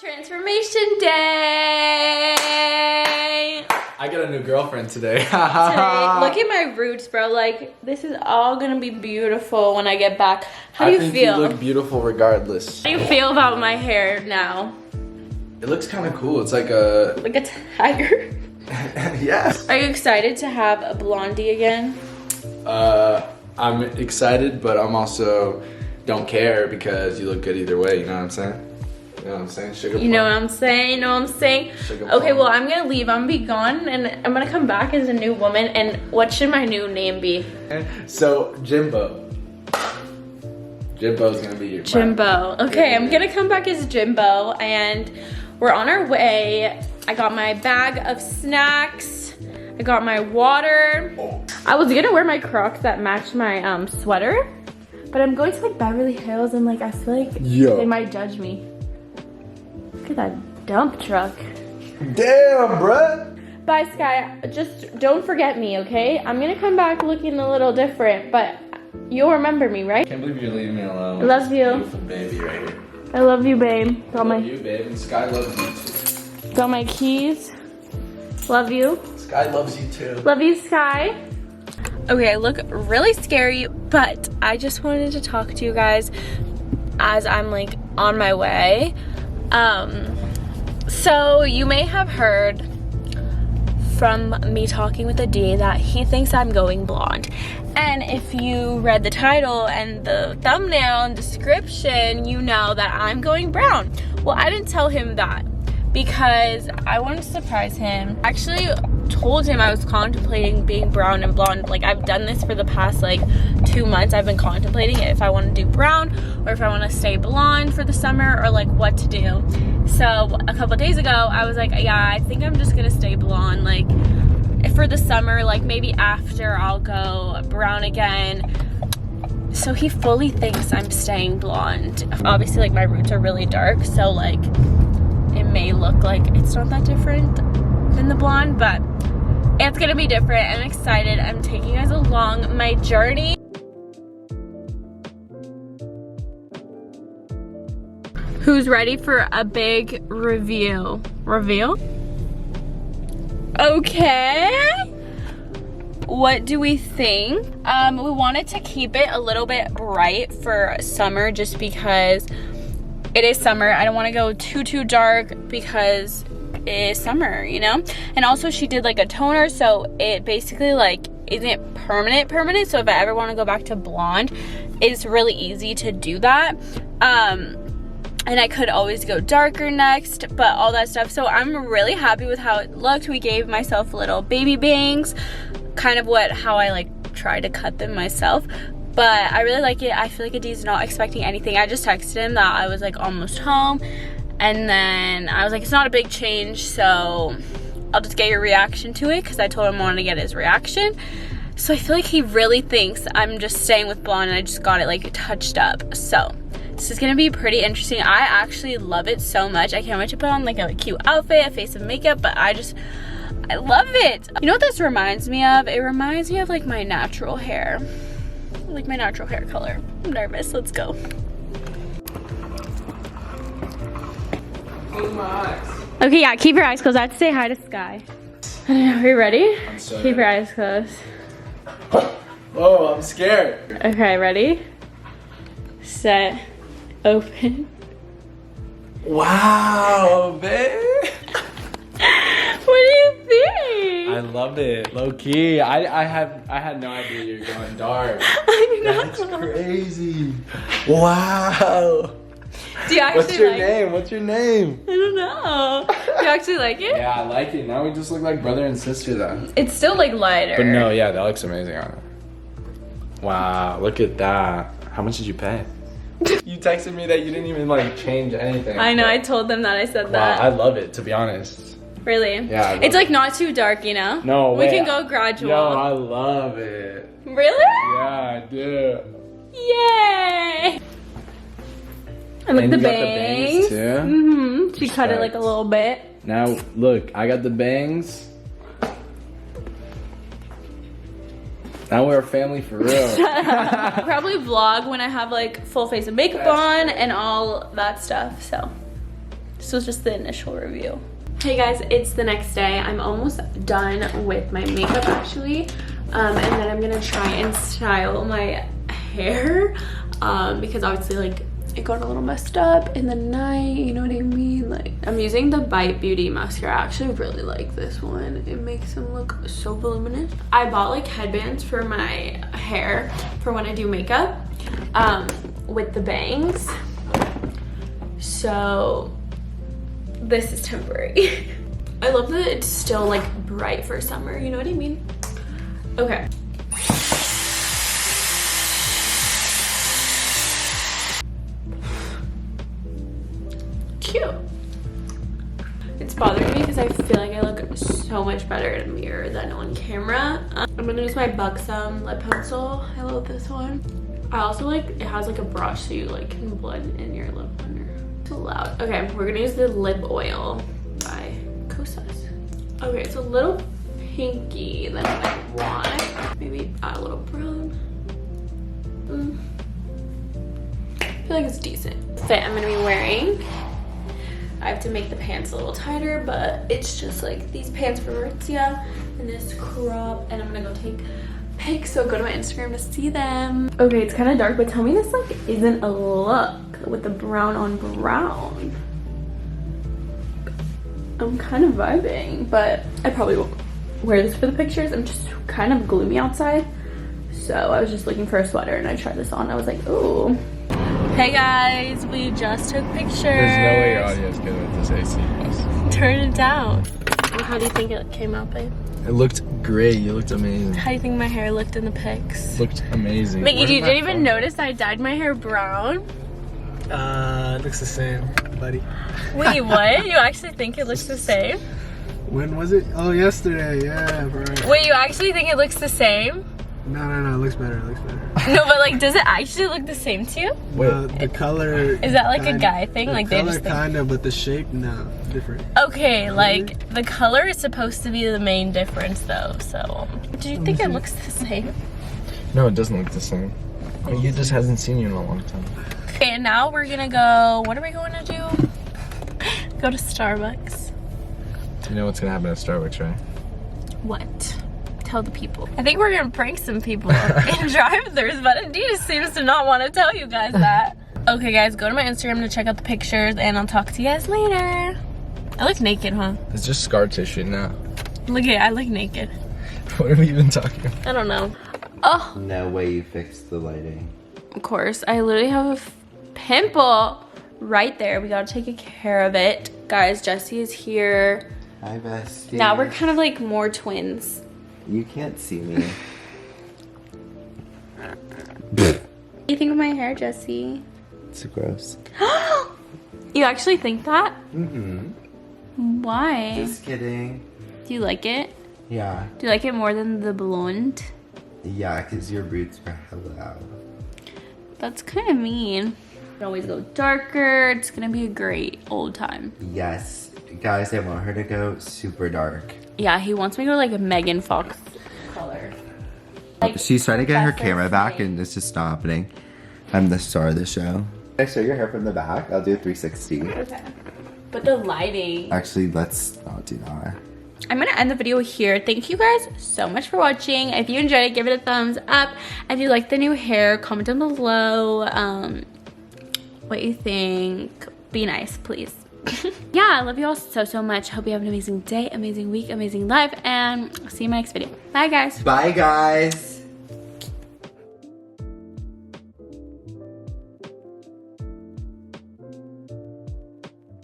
Transformation day! I got a new girlfriend today. Look at my roots, bro. Like, this is all gonna be beautiful when I get back. How do you feel? I think you look beautiful regardless. How do you feel about my hair now? It looks kind of cool. It's like a... Like a tiger? Yes. Are you excited to have a blondie again? I'm excited, but I'm also don't care because you look good either way. You know what I'm saying? You know what I'm saying? Sugar plum. You know what I'm saying? You know what I'm saying? Sugar Okay, plum. well, I'm gonna leave. I'm gonna be gone, and I'm gonna come back as a new woman. And what should my new name be? So, Jimbo. Jimbo's gonna be your Jimbo. Okay, I'm gonna come back as Jimbo, and we're on our way. I got my bag of snacks. I got my water. I was gonna wear my Crocs that match my sweater, but I'm going to like Beverly Hills, and like I feel like they might judge me. Look at that dump truck. Damn, bruh. Bye, Sky. Just don't forget me, okay? I'm gonna come back looking a little different, but you'll remember me, right? I can't believe you're leaving me alone. I love you. Beautiful baby right here. I love you, babe. Got Love you, babe. And Sky loves you too. Got my keys. Love you. Sky loves you too. Love you, Sky. Okay, I look really scary, but I just wanted to talk to you guys as I'm like on my way. So you may have heard from me talking with a D that he thinks I'm going blonde. And if you read the title and the thumbnail and description, you know that I'm going brown. Well, I didn't tell him that because I wanted to surprise him. I actually told him I was contemplating being brown and blonde. Like, I've done this for the past like 2 months. I've been contemplating if I want to do brown or if I want to stay blonde for the summer or like what to do. So a couple days ago, I was like, yeah, I think I'm just gonna stay blonde. Like, for the summer, like maybe after I'll go brown again. So he fully thinks I'm staying blonde. Obviously, like my roots are really dark, so like it may look like it's not that different than the blonde, but it's gonna be different. I'm excited. I'm taking you guys along my journey. Who's ready for a big review? Okay. What do we think? We wanted to keep it a little bit bright for summer just because it is summer. I don't want to go too dark because it is summer, you know? And also she did like a toner, so it basically like isn't permanent. So if I ever want to go back to blonde, it's really easy to do that. And I could always go darker next, but all that stuff. So I'm really happy with how it looked. We gave myself little baby bangs, kind of how I like try to cut them myself. But I really like it. I feel like Adie's not expecting anything. I just texted him that I was like almost home. And then I was like, it's not a big change, so I'll just get your reaction to it, because I told him I wanted to get his reaction. So I feel like he really thinks I'm just staying with blonde and I just got it like touched up. So this is gonna be pretty interesting. I actually love it so much. I can't wait to put on like a cute outfit, a face of makeup, but I love it. You know what this reminds me of? It reminds me of like my natural hair. Like my natural hair color. I'm nervous, let's go. Close my eyes. Okay, yeah, keep your eyes closed. I have to say hi to Sky. I don't know, are you ready? I'm so Keep your eyes closed. Oh, I'm scared. Okay, ready? Set. Open. Wow, babe. What do you think? I love it, low key. I had no idea you were going dark. I know. That's crazy. Wow. Do you actually What's your like name? What's your name? I don't know. Do you actually like it? Yeah, I like it. Now we just look like brother and sister though. It's still like lighter. But no, yeah, that looks amazing on it. Wow, look at that. How much did you pay? You texted me that you didn't even like change anything. I know, I told them that I said that. Wow, I love it, to be honest. Really? Yeah. It's like not too dark, you know? No We way. can go gradual. Yo, I love it. Really? Yeah, I do. Yay! And look, And the you got the bangs. bangs too? Mm-hmm. She cut it like a Respect. little bit. Now, look, I got the bangs. Now we're a family for real. I'll probably vlog when I have like full face of makeup on and all that stuff, so. This was just the initial review. Hey guys, it's the next day. I'm almost done with my makeup actually. And then I'm gonna try and style my hair because obviously like it got a little messed up in the night, you know what I mean? Like, I'm using the Bite Beauty mascara. I actually really like this one. It makes them look so voluminous. I bought like headbands for my hair for when I do makeup with the bangs. So this is temporary. I love that it's still like bright for summer, you know what I mean? Okay. Cute. It's bothering me because I feel like I look so much better in a mirror than on camera. I'm gonna use my Buxom lip pencil. I love this one. I also like, it has like a brush so you like can blend in your lip liner. Too loud. Okay, we're gonna use the lip oil by xoxo. Okay, it's a little pinky than I want. Maybe add a little brown. I feel like it's decent. Fit I'm gonna be wearing. I have to make the pants a little tighter, but it's just like these pants from Aritzia and this crop, and I'm gonna go take pics, so go to my Instagram to see them. Okay, it's kind of dark, but tell me this like isn't a look with the brown on brown. I'm kind of vibing, but I probably won't wear this for the pictures. I'm just kind of gloomy outside, so I was just looking for a sweater and I tried this on. I was like, ooh. Hey guys, we just took pictures. There's no way your audio is good with this AC bus. Turn it down. How do you think it came out, babe? It looked great. You looked amazing. How do you think my hair looked in the pics? Looked amazing. Mickey, you didn't even notice I dyed my hair brown? It looks the same, buddy. Wait, what? You actually think it looks the same? When was it? Oh, yesterday. Yeah, bro. Wait, you actually think it looks the same? No, it looks better. It looks better. No, but like, does it actually look the same to you? The color. Is that like a guy thing? The Like they color just think... kind of, but the shape, no, different. Okay, like the color is supposed to be the main difference, though. So, do you think it looks the same? No, it doesn't look the same. He just hasn't seen you in a long time. Okay, and now we're gonna go. What are we going to do? Go to Starbucks. You know what's gonna happen at Starbucks, right? What? Tell the people. I think we're gonna prank some people in drive-thrus, but Adidas seems to not want to tell you guys that. Okay guys, go to my Instagram to check out the pictures and I'll talk to you guys later. I look naked, huh? It's just scar tissue now. Look at it, I look naked. What are we even talking about? I don't know. Oh! No way you fixed the lighting. Of course, I literally have a pimple right there. We gotta take care of it. Guys, Jessie is here. Hi, bestie. Now we're kind of like more twins. You can't see me. What do you think of my hair, Jessie? It's gross. You actually think that? Mm-hmm. Why? Just kidding. Do you like it? Yeah. Do you like it more than the blonde? Yeah, because your roots are hella out. That's kind of mean. You can always go darker. It's gonna be a great old time. Yes. Guys, I want her to go super dark. Yeah, he wants me to go like a Megan Fox color. Like, She's trying to get her that's camera back insane. and it's just not happening. I'm the star of the show. Can I show your hair from the back? I'll do a 360. Okay. But the lighting. Actually, let's not do that. I'm gonna end the video here. Thank you guys so much for watching. If you enjoyed it, give it a thumbs up. If you like the new hair, comment down below what you think. Be nice, please. Yeah, I love you all so much. Hope you have an amazing day, amazing week, amazing life, and I'll see you in my next video. Bye guys. Bye, guys.